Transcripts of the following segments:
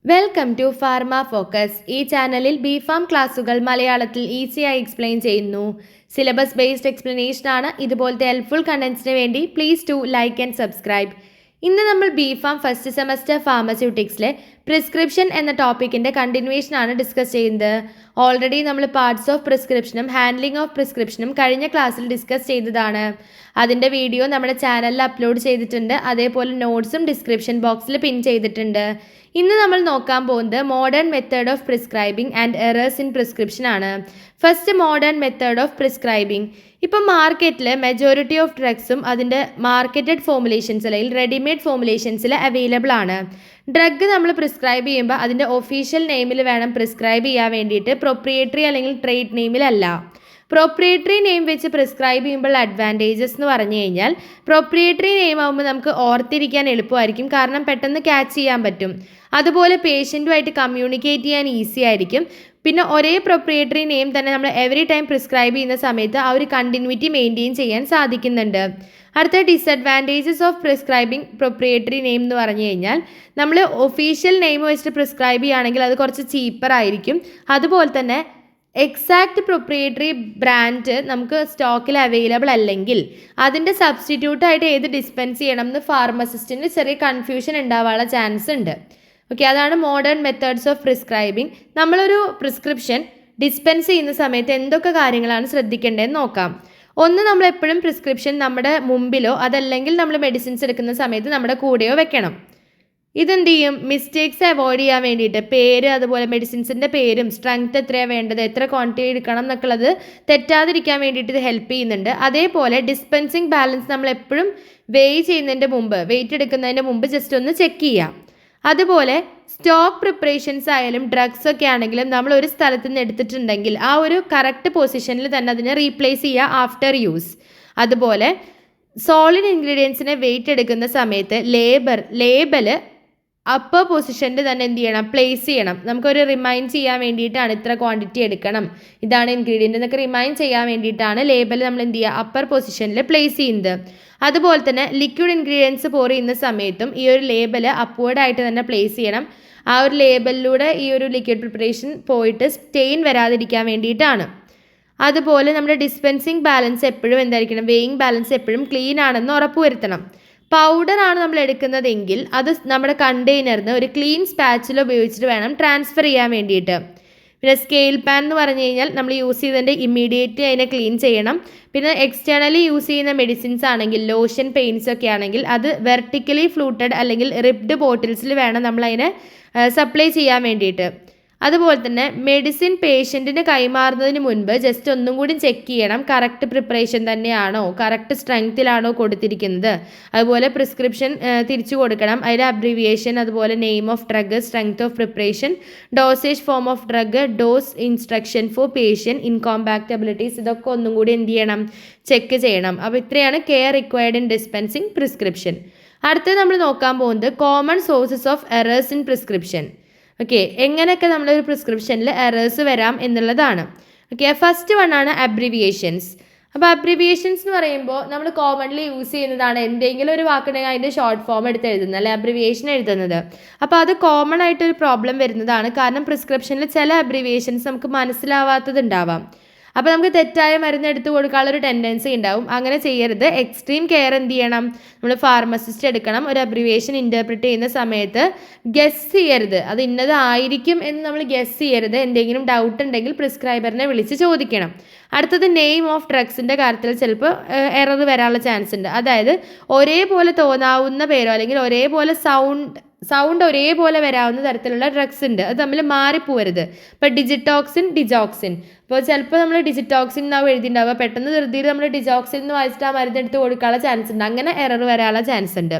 Welcome to pharma focus. ഈ ചാനലിൽ BPharm ക്ലാസുകൾ മലയാളത്തിൽ ഈസിയായി എക്സ്പ്ലെയിൻ ചെയ്യുന്നു. സിലബസ് ബേസ്ഡ് എക്സ്പ്ലനേഷൻ ആണ്. ഇതുപോലത്തെ ഹെൽപ്ഫുൾ കണ്ടന്റ്സിന് വേണ്ടി please to like and subscribe. ഇന്ന് നമ്മൾ ബിഫാം ഫസ്റ്റ് സെമസ്റ്റർ ഫാർമസ്യൂട്ടിക്സിലെ പ്രിസ്ക്രിപ്ഷൻ എന്ന ടോപ്പിക്കിൻ്റെ കണ്ടിന്യൂവേഷൻ ആണ് ഡിസ്കസ് ചെയ്യുന്നത്. ഓൾറെഡി നമ്മൾ പാർട്സ് ഓഫ് പ്രിസ്ക്രിപ്ഷനും ഹാൻഡ്ലിംഗ് ഓഫ് പ്രിസ്ക്രിപ്ഷനും കഴിഞ്ഞ ക്ലാസ്സിൽ ഡിസ്കസ് ചെയ്തതാണ്. അതിൻ്റെ വീഡിയോ നമ്മുടെ ചാനലിൽ അപ്ലോഡ് ചെയ്തിട്ടുണ്ട്. അതേപോലെ നോട്ട്സും ഡിസ്ക്രിപ്ഷൻ ബോക്സിൽ പിൻ ചെയ്തിട്ടുണ്ട്. ഇന്ന് നമ്മൾ നോക്കാൻ പോകുന്നത് modern method of prescribing and errors in prescription ആണ്. First modern method of prescribing. ഇപ്പം മാർക്കറ്റിൽ മെജോറിറ്റി ഓഫ് ഡ്രഗ്സും അതിൻ്റെ മാർക്കറ്റഡ് ഫോമുലേഷൻസ് അല്ലെങ്കിൽ റെഡിമെയ്ഡ് ഫോമുലേഷൻസിൽ അവൈലബിൾ ആണ്. ഡ്രഗ് നമ്മൾ പ്രിസ്ക്രൈബ് ചെയ്യുമ്പോൾ അതിൻ്റെ ഒഫീഷ്യൽ നെയിമിൽ വേണം പ്രിസ്ക്രൈബ് ചെയ്യാൻ വേണ്ടിയിട്ട്, പ്രൊപ്രിയേറ്ററി അല്ലെങ്കിൽ ട്രേഡ് നെയിമിലല്ല. പ്രൊപ്രിയേറ്ററി നെയിം വെച്ച് പ്രിസ്ക്രൈബ് ചെയ്യുമ്പോൾ അഡ്വാൻറ്റേജസ് എന്ന് പറഞ്ഞു കഴിഞ്ഞാൽ, പ്രൊപ്രിയേറ്ററി നെയിം ആകുമ്പോൾ നമുക്ക് ഓർത്തിരിക്കാൻ എളുപ്പമായിരിക്കും, കാരണം പെട്ടെന്ന് ക്യാച്ച് ചെയ്യാൻ പറ്റും. അതുപോലെ പേഷ്യൻറ്റുമായിട്ട് കമ്മ്യൂണിക്കേറ്റ് ചെയ്യാൻ ഈസി ആയിരിക്കും. പിന്നെ ഒരേ പ്രൊപ്രിയേറ്ററി നെയിം തന്നെ നമ്മൾ എവറി ടൈം പ്രിസ്ക്രൈബ് ചെയ്യുന്ന സമയത്ത് ആ ഒരു കണ്ടിന്യൂറ്റി മെയിൻറ്റെയിൻ ചെയ്യാൻ സാധിക്കുന്നുണ്ട്. അടുത്ത disadvantages of prescribing proprietary name എന്ന് പറഞ്ഞു കഴിഞ്ഞാൽ, നമ്മൾ ഒഫീഷ്യൽ നെയിം വെച്ചിട്ട് പ്രിസ്ക്രൈബ് ചെയ്യുകയാണെങ്കിൽ അത് കുറച്ച് ചീപ്പർ ആയിരിക്കും. അതുപോലെ തന്നെ എക്സാക്റ്റ് പ്രൊപ്രിയേറ്ററി ബ്രാൻഡ് നമുക്ക് സ്റ്റോക്കിൽ അവൈലബിൾ അല്ലെങ്കിൽ അതിൻ്റെ സബ്സ്റ്റിറ്റ്യൂട്ടായിട്ട് ഏത് ഡിസ്പെൻസ് ചെയ്യണം എന്ന് ഫാർമസിസ്റ്റിന് ചെറിയ കൺഫ്യൂഷൻ ഉണ്ടാവാനുള്ള ചാൻസ് ഉണ്ട്. ഓക്കെ, അതാണ് മോഡേൺ മെത്തേഡ്സ് ഓഫ് പ്രിസ്ക്രൈബിംഗ്. നമ്മളൊരു പ്രിസ്ക്രിപ്ഷൻ ഡിസ്പെൻസ് ചെയ്യുന്ന സമയത്ത് എന്തൊക്കെ കാര്യങ്ങളാണ് ശ്രദ്ധിക്കേണ്ടതെന്ന് നോക്കാം. ഒന്ന്, നമ്മൾ എപ്പോഴും പ്രിസ്ക്രിപ്ഷൻ നമ്മുടെ മുമ്പിലോ അതല്ലെങ്കിൽ നമ്മൾ മെഡിസിൻസ് എടുക്കുന്ന സമയത്ത് നമ്മുടെ കൂടെയോ വെക്കണം. ഇതെന്ത് ചെയ്യും, മിസ്റ്റേക്സ് അവോയ്ഡ് ചെയ്യാൻ വേണ്ടിയിട്ട് പേര്, അതുപോലെ മെഡിസിൻസിൻ്റെ പേരും സ്ട്രെങ്ത് എത്രയാണ് വേണ്ടത്, എത്ര ക്വാണ്ടിറ്റി എടുക്കണം എന്നൊക്കെയുള്ളത് തെറ്റാതിരിക്കാൻ വേണ്ടിയിട്ട് ഇത് ഹെൽപ്പ് ചെയ്യുന്നുണ്ട്. അതേപോലെ ഡിസ്പെൻസിങ് ബാലൻസ് നമ്മൾ എപ്പോഴും വെയിറ്റ് എടുക്കുന്നതിൻ്റെ മുമ്പ് ജസ്റ്റ് ഒന്ന് ചെക്ക് ചെയ്യാം. അതുപോലെ സ്റ്റോക്ക് പ്രിപ്പറേഷൻസ് ആയാലും ഡ്രഗ്സ് ഒക്കെ ആണെങ്കിലും നമ്മൾ ഒരു സ്ഥലത്ത് നിന്ന് എടുത്തിട്ടുണ്ടെങ്കിൽ ആ ഒരു കറക്റ്റ് പൊസിഷനിൽ തന്നെ അതിനെ റീപ്ലേസ് ചെയ്യുക ആഫ്റ്റർ യൂസ്. അതുപോലെ സോളിഡ് ഇൻഗ്രീഡിയൻസിനെ വെയിറ്റ് എടുക്കുന്ന സമയത്ത് ലേബല് അപ്പർ പൊസിഷനിൽ തന്നെ എന്ത് ചെയ്യണം, പ്ലേസ് ചെയ്യണം. നമുക്കൊരു റിമൈൻഡ് ചെയ്യാൻ വേണ്ടിയിട്ടാണ് ഇത്ര ക്വാണ്ടിറ്റി എടുക്കണം, ഇതാണ് ഇൻഗ്രീഡിയൻ്റ് എന്നൊക്കെ റിമൈൻഡ് ചെയ്യാൻ വേണ്ടിയിട്ടാണ് ലേബൽ നമ്മൾ എന്ത് ചെയ്യുക, അപ്പർ പൊസിഷനിൽ പ്ലേസ് ചെയ്യുന്നത്. അതുപോലെ തന്നെ ലിക്വിഡ് ഇൻഗ്രീഡിയൻസ് പോർ ചെയ്യുന്ന സമയത്തും ഈ ഒരു ലേബൽ അപ്വേർഡായിട്ട് തന്നെ പ്ലേസ് ചെയ്യണം. ആ ഒരു ലേബലിലൂടെ ഈ ഒരു ലിക്വിഡ് പ്രിപ്പറേഷൻ പോയിട്ട് സ്റ്റെയിൻ വരാതിരിക്കാൻ വേണ്ടിയിട്ടാണ്. അതുപോലെ നമ്മുടെ ഡിസ്പെൻസിങ് ബാലൻസ് എപ്പോഴും എന്തായിരിക്കണം, വെയിങ് ബാലൻസ് എപ്പോഴും ക്ലീൻ ആണെന്ന് ഉറപ്പുവരുത്തണം. പൗഡറാണ് നമ്മൾ എടുക്കുന്നതെങ്കിൽ അത് നമ്മുടെ കണ്ടെയ്നറിന് ഒരു ക്ലീൻ സ്പാച്ചിൽ ഉപയോഗിച്ചിട്ട് വേണം ട്രാൻസ്ഫർ ചെയ്യാൻ വേണ്ടിയിട്ട്. പിന്നെ സ്കെയിൽ പാൻ എന്ന് പറഞ്ഞു കഴിഞ്ഞാൽ നമ്മൾ യൂസ് ചെയ്തതിൻ്റെ ഇമ്മീഡിയറ്റ്ലി അതിനെ ക്ലീൻ ചെയ്യണം. പിന്നെ എക്സ്റ്റേണലി യൂസ് ചെയ്യുന്ന മെഡിസിൻസ് ആണെങ്കിൽ, ലോഷൻ, പെയിൻസ് ഒക്കെ ആണെങ്കിൽ അത് വെർട്ടിക്കലി ഫ്ലൂട്ടഡ് അല്ലെങ്കിൽ റിപ്ഡ് ബോട്ടിൽസിൽ വേണം നമ്മൾ അതിനെ സപ്ലൈ ചെയ്യാൻ വേണ്ടിയിട്ട്. അതുപോലെ തന്നെ മെഡിസിൻ പേഷ്യൻറ്റിന് കൈമാറുന്നതിന് മുൻപ് ജസ്റ്റ് ഒന്നും കൂടി ചെക്ക് ചെയ്യണം, കറക്റ്റ് പ്രിപ്പറേഷൻ തന്നെയാണോ, കറക്റ്റ് സ്ട്രെങ്ത്തിലാണോ കൊടുത്തിരിക്കുന്നത്. അതുപോലെ പ്രിസ്ക്രിപ്ഷൻ തിരിച്ചു കൊടുക്കണം, അതിൽ അബ്രിവിയേഷൻ, അതുപോലെ name of drug, strength of preparation, dosage form of drug, dose instruction for patient, incompatibilities, ഇതൊക്കെ ഒന്നും കൂടി എന്ത് ചെയ്യണം, ചെക്ക് ചെയ്യണം. അപ്പോൾ ഇത്രയാണ് care required in dispensing prescription. അടുത്തത് നമ്മൾ നോക്കാൻ പോകുന്നത് common sources of errors in prescription. Okay, എങ്ങനെയൊക്കെ നമ്മളൊരു പ്രിസ്ക്രിപ്ഷനിൽ എറേഴ്സ് വരാം എന്നുള്ളതാണ്. ഓക്കെ, ഫസ്റ്റ് വൺ ആണ് അബ്രിവിയേഷൻസ്. അപ്പോൾ അബ്രിവിയേഷൻസ് എന്ന് പറയുമ്പോൾ നമ്മൾ കോമൺലി യൂസ് ചെയ്യുന്നതാണ് എന്തെങ്കിലും ഒരു വാക്കുണ്ടെങ്കിൽ അതിൻ്റെ ഷോർട്ട് ഫോം എടുത്ത് എഴുതുന്നത്, അല്ലെ അബ്രിവിയേഷൻ എഴുതുന്നത്. അപ്പോൾ അത് കോമൺ ആയിട്ടൊരു പ്രോബ്ലം വരുന്നതാണ്, കാരണം പ്രിസ്ക്രിപ്ഷനിൽ ചില അബ്രിവിയേഷൻസ് നമുക്ക് മനസ്സിലാവാത്തത് ഉണ്ടാവാം. അപ്പോൾ നമുക്ക് തെറ്റായ മരുന്ന് എടുത്ത് കൊടുക്കാനുള്ളൊരു ടെൻഡൻസി ഉണ്ടാവും. അങ്ങനെ ചെയ്യരുത്. എക്സ്ട്രീം കെയർ എന്ത് ചെയ്യണം, നമ്മൾ ഫാർമസിസ്റ്റ് എടുക്കണം. ഒരു അബ്രിവിയേഷൻ ഇൻ്റർപ്രിറ്റ് ചെയ്യുന്ന സമയത്ത് ഗസ് ചെയ്യരുത്, അത് ഇന്നതായിരിക്കും എന്ന് നമ്മൾ ഗസ് ചെയ്യരുത്. എന്തെങ്കിലും ഡൗട്ട് ഉണ്ടെങ്കിൽ പ്രിസ്ക്രൈബറിനെ വിളിച്ച് ചോദിക്കണം. അടുത്തത് നെയിം ഓഫ് ഡ്രഗ്സിൻ്റെ കാര്യത്തിൽ ചിലപ്പോൾ എറർ വരാനുള്ള ചാൻസ് ഉണ്ട്. അതായത് ഒരേപോലെ തോന്നാവുന്ന പേരോ അല്ലെങ്കിൽ ഒരേപോലെ സൗണ്ട് ഒരേപോലെ വരാവുന്ന തരത്തിലുള്ള ഡ്രഗ്സ് ഉണ്ട്, അത് തമ്മിൽ മാറിപ്പോവരുത്. ഇപ്പോൾ ഡിജോക്സിൻ. അപ്പോൾ ചിലപ്പോൾ നമ്മൾ ഡിജിറ്റോക്സിൻ എന്നാവും എഴുതിയിട്ടുണ്ടാവുക, പെട്ടെന്ന് ധൃതിയിൽ നമ്മൾ ഡിജോക്സിൻ എന്ന് വായിച്ചിട്ട് ആ മരുന്ന് എടുത്ത് കൊടുക്കാനുള്ള ചാൻസ് ഉണ്ട്. അങ്ങനെ എറർ വരാനുള്ള ചാൻസ് ഉണ്ട്.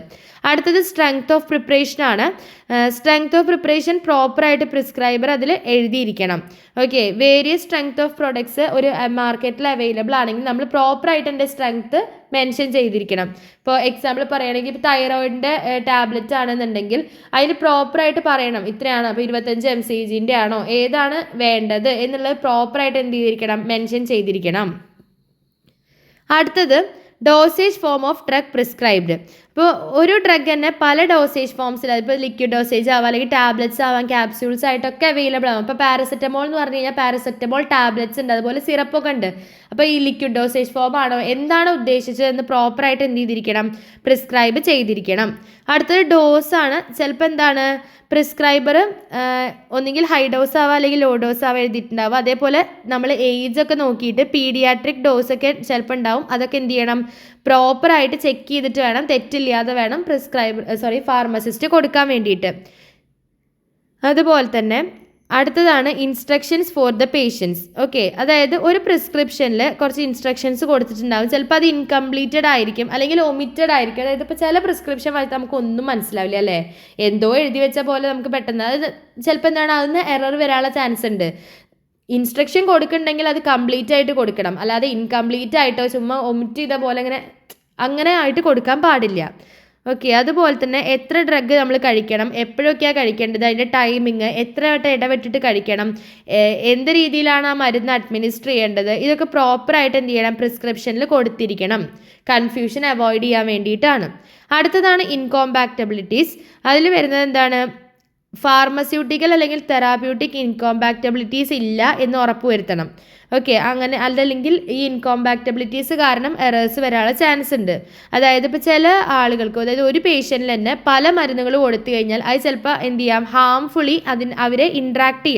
അടുത്തത് സ്ട്രെങ്ത് ഓഫ് പ്രിപ്പറേഷൻ ആണ്. സ്ട്രെങ്ത് ഓഫ് പ്രിപ്പറേഷൻ പ്രോപ്പറായിട്ട് പ്രിസ്ക്രൈബർ അതിൽ എഴുതിയിരിക്കണം. Okay, various strength of products ഒരു മാർക്കറ്റിൽ അവൈലബിൾ ആണെങ്കിൽ നമ്മൾ പ്രോപ്പറായിട്ട് എൻ്റെ സ്ട്രെങ്ത് മെൻഷൻ ചെയ്തിരിക്കണം. ഇപ്പോൾ എക്സാമ്പിൾ പറയുകയാണെങ്കിൽ ഇപ്പോൾ തൈറോയിഡിൻ്റെ ടാബ്ലറ്റ് ആണെന്നുണ്ടെങ്കിൽ അതിൽ പ്രോപ്പറായിട്ട് പറയണം ഇത്രയാണ്, അപ്പോൾ 25 mcgൻ്റെ ആണോ, ഏതാണ് വേണ്ടത് എന്നുള്ളത് പ്രോപ്പറായിട്ട് എന്ത് ചെയ്തിരിക്കണം, മെൻഷൻ ചെയ്തിരിക്കണം. അടുത്തത് dosage form of drug prescribed. ഇപ്പോൾ ഒരു ഡ്രഗ് തന്നെ പല ഡോസേജ് ഫോംസിൽ, അതിപ്പോൾ ലിക്വിഡ് ഡോസേജ് ആവാം, അല്ലെങ്കിൽ ടാബ്ലറ്റ്സ് ആവാം, ക്യാപ്സ്യൂൾസ് ആയിട്ടൊക്കെ അവൈലബിൾ ആവും. ഇപ്പോൾ പാരസെറ്റമോൾ എന്ന് പറഞ്ഞു കഴിഞ്ഞാൽ പാരസെറ്റമോൾ ടാബ്ലറ്റ്സ് ഉണ്ട്, അതുപോലെ സിറപ്പൊക്കെ ഉണ്ട്. അപ്പോൾ ഈ ലിക്വിഡ് ഡോസേജ് ഫോം ആണോ, എന്താണോ ഉദ്ദേശിച്ചതെന്ന് പ്രോപ്പറായിട്ട് എന്ത് ചെയ്തിരിക്കണം, പ്രിസ്ക്രൈബ് ചെയ്തിരിക്കണം. അടുത്തത് ഡോസാണ്. ചിലപ്പോൾ എന്താണ് പ്രിസ്ക്രൈബർ ഒന്നുകിൽ ഹൈ ഡോസ് ആവാം അല്ലെങ്കിൽ ലോ ഡോസ് ആവാം എഴുതിയിട്ടുണ്ടാവും. അതേപോലെ നമ്മൾ ഏജ് ഒക്കെ നോക്കിയിട്ട് പീഡിയാട്രിക് ഡോസൊക്കെ ചിലപ്പോൾ ഉണ്ടാവും. അതൊക്കെ എന്ത് ചെയ്യണം, പ്രോപ്പറായിട്ട് ചെക്ക് ചെയ്തിട്ട് വേണം, തെറ്റില്ലാതെ വേണം ഫാർമസിസ്റ്റ് കൊടുക്കാൻ വേണ്ടിയിട്ട്. അതുപോലെ തന്നെ അടുത്തതാണ് instructions for the patients. Okay, അതായത് ഒരു പ്രിസ്ക്രിപ്ഷനിൽ കുറച്ച് ഇൻസ്ട്രക്ഷൻസ് കൊടുത്തിട്ടുണ്ടാവും. ചിലപ്പോൾ അത് ഇൻകംപ്ലീറ്റഡ് ആയിരിക്കും, അല്ലെങ്കിൽ ഒമിറ്റഡ് ആയിരിക്കും. അതായത് ഇപ്പോൾ ചില പ്രിസ്ക്രിപ്ഷൻ വായിച്ചാൽ നമുക്ക് ഒന്നും മനസ്സിലാവില്ല അല്ലേ, എന്തോ എഴുതി വെച്ച പോലെ നമുക്ക് പെട്ടെന്ന് അത് ചിലപ്പോൾ എന്താണ് അതിന് എറർ വരാനുള്ള ചാൻസ് ഉണ്ട്. ഇൻസ്ട്രക്ഷൻ കൊടുക്കുന്നുണ്ടെങ്കിൽ അത് കംപ്ലീറ്റ് ആയിട്ട് കൊടുക്കണം, അല്ലാതെ ഇൻകംപ്ലീറ്റ് ആയിട്ടോ ചുമ്മാ ഒമിറ്റ് ചെയ്ത പോലെ അങ്ങനെ ആയിട്ട് കൊടുക്കാൻ പാടില്ല. ഓക്കെ, അതുപോലെ തന്നെ എത്ര ഡ്രഗ് നമ്മൾ കഴിക്കണം, എപ്പോഴൊക്കെയാണ് കഴിക്കേണ്ടത്, അതിൻ്റെ ടൈമിങ്, എത്ര വട്ടം ഇടവിട്ടിട്ട് കഴിക്കണം, എന്ത് രീതിയിലാണ് ആ മരുന്ന് അഡ്മിനിസ്റ്റർ ചെയ്യേണ്ടത്, ഇതൊക്കെ പ്രോപ്പറായിട്ട് എന്ത് ചെയ്യണം, പ്രിസ്ക്രിപ്ഷനിൽ കൊടുത്തിരിക്കണം. കൺഫ്യൂഷൻ അവോയ്ഡ് ചെയ്യാൻ വേണ്ടിയിട്ടാണ്. അടുത്തതാണ് ഇൻകോമ്പാക്റ്റബിലിറ്റീസ്. അതിൽ വരുന്നത് എന്താണ്, ഫാർമസ്യൂട്ടിക്കൽ അല്ലെങ്കിൽ തെറാപ്യൂട്ടിക് ഇൻകോമ്പാക്റ്റബിലിറ്റീസ് ഇല്ല എന്ന് ഉറപ്പുവരുത്തണം. ഓക്കെ, അങ്ങനെ അല്ലെങ്കിൽ ഈ ഇൻകോമ്പാക്റ്റബിലിറ്റീസ് കാരണം എറേഴ്സ് വരാനുള്ള ചാൻസ് ഉണ്ട്. അതായത് ഇപ്പോൾ ചില ആളുകൾക്ക്, അതായത് ഒരു പേഷ്യൻറ്റിൽ തന്നെ പല മരുന്നുകൾ കൊടുത്തു കഴിഞ്ഞാൽ അത് ചിലപ്പോൾ എന്ത് ചെയ്യാം, അവരെ ഇൻട്രാക്ട്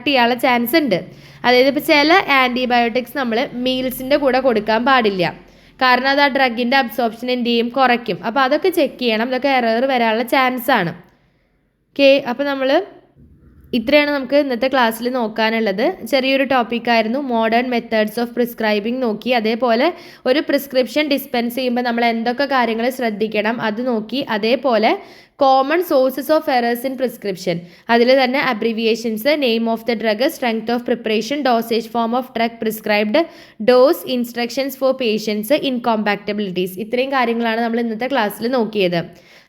ചെയ്യാനുള്ള ചാൻസ് ഉണ്ട്. അതായത് ഇപ്പോൾ ചില ആൻറ്റിബയോട്ടിക്സ് നമ്മൾ മീൽസിൻ്റെ കൂടെ കൊടുക്കാൻ പാടില്ല, കാരണം അത് ആ ഡ്രഗിൻ്റെ അബ്സോർപ്ഷൻ എന്ത് ചെയ്യും, കുറയ്ക്കും. അപ്പോൾ അതൊക്കെ ചെക്ക് ചെയ്യണം, ഇതൊക്കെ എറർ വരാനുള്ള ചാൻസ് ആണ്. ഓക്കെ, അപ്പോൾ ഇത്രയാണ് നമുക്ക് ഇന്നത്തെ ക്ലാസ്സിൽ നോക്കാനുള്ളത്. ചെറിയൊരു ടോപ്പിക്കായിരുന്നു. മോഡേൺ മെത്തേഡ്സ് ഓഫ് പ്രിസ്ക്രൈബിങ് നോക്കി, അതേപോലെ ഒരു പ്രിസ്ക്രിപ്ഷൻ ഡിസ്പെൻസ് ചെയ്യുമ്പോൾ നമ്മൾ എന്തൊക്കെ കാര്യങ്ങൾ ശ്രദ്ധിക്കണം അത് നോക്കി, അതേപോലെ common sources of errors in prescription, അതിൽ തന്നെ abbreviations, name of the drug, strength of preparation, dosage form of drug prescribed, dose, instructions for patients, incompatibilities, ഇത്രയും കാര്യങ്ങളാണ് നമ്മൾ ഇന്നത്തെ ക്ലാസ്സിൽ നോക്കിയത്.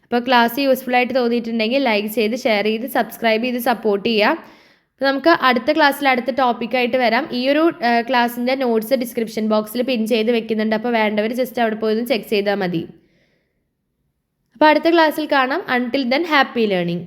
അപ്പോൾ ക്ലാസ് യൂസ്ഫുൾ ആയിട്ട് തോന്നിയിട്ടുണ്ടെങ്കിൽ ലൈക്ക് ചെയ്ത്, ഷെയർ ചെയ്ത്, സബ്സ്ക്രൈബ് ചെയ്ത് സപ്പോർട്ട് ചെയ്യുക. അപ്പോൾ നമുക്ക് അടുത്ത ക്ലാസ്സിൽ അടുത്ത ടോപ്പിക്കായിട്ട് വരാം. ഈ ഒരു ക്ലാസ്സിൻ്റെ നോട്ട്സ് ഡിസ്ക്രിപ്ഷൻ ബോക്സിൽ പിൻ ചെയ്ത് വെക്കുന്നുണ്ട്, അപ്പോൾ വേണ്ടവർ ജസ്റ്റ് അവിടെ പോയി ചെക്ക് ചെയ്താൽ മതി. അപ്പോൾ അടുത്ത ക്ലാസ്സിൽ കാണാം. Until then happy learning.